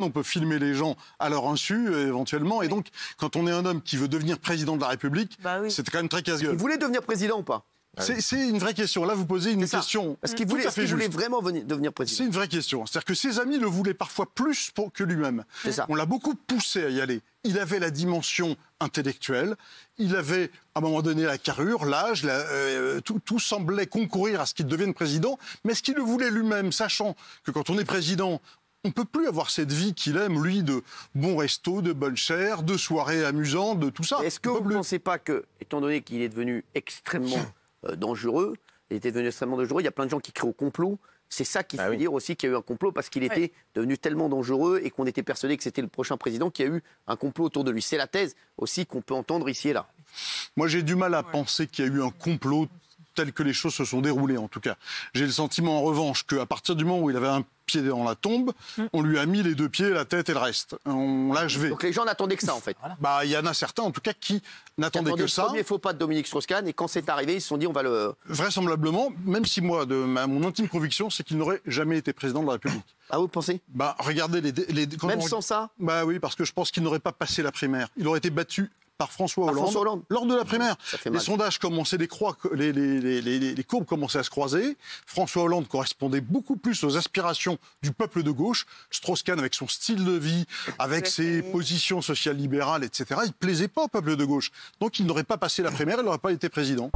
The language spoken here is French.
maintenant on peut filmer les gens à leur insu, éventuellement. Et donc, quand on est un homme qui veut devenir président de la République, c'est quand même très casse-gueule. Il voulait devenir président ou pas? C'est une vraie question. Là, vous posez une question. Est-ce qu'il voulait vraiment devenir président? C'est une vraie question. C'est-à-dire que ses amis le voulaient parfois plus que lui-même. On l'a beaucoup poussé à y aller. Il avait la dimension intellectuelle. Il avait, à un moment donné, la carrure, l'âge. Tout semblait concourir à ce qu'il devienne président. Mais est-ce qu'il le voulait lui-même, sachant que quand on est président, on ne peut plus avoir cette vie qu'il aime, lui, de bons restos, de bonne chair, de soirées amusantes, de tout ça. Est-ce que vous ne pensez pas que, étant donné qu'il est devenu extrêmement dangereux, il y a plein de gens qui crient au complot. C'est ça qui fait dire aussi qu'il y a eu un complot parce qu'il était devenu tellement dangereux et qu'on était persuadé que c'était le prochain président, qu'il y a eu un complot autour de lui. C'est la thèse aussi qu'on peut entendre ici et là. Moi, j'ai du mal à penser qu'il y a eu un complot tel que les choses se sont déroulées, en tout cas. J'ai le sentiment, en revanche, qu'à partir du moment où il avait un pied dans la tombe, on lui a mis les deux pieds, la tête et le reste. On l'a achevé. Donc les gens n'attendaient que ça, en fait. Il y en a certains, en tout cas, qui n'attendaient que ça. Le premier faux pas de Dominique Strauss-Kahn, et quand c'est arrivé, ils se sont dit, on va le... Vraisemblablement, même si moi, mon intime conviction, c'est qu'il n'aurait jamais été président de la République. Ah, vous pensez? Regardez même sans ça? Oui, parce que je pense qu'il n'aurait pas passé la primaire. Il aurait été battu par François Hollande lors de la primaire. Les sondages commençaient, les courbes commençaient à se croiser. François Hollande correspondait beaucoup plus aux aspirations du peuple de gauche. Strauss-Kahn, avec son style de vie, avec ses positions social-libérales, etc., il ne plaisait pas au peuple de gauche. Donc il n'aurait pas passé la primaire, il n'aurait pas été président.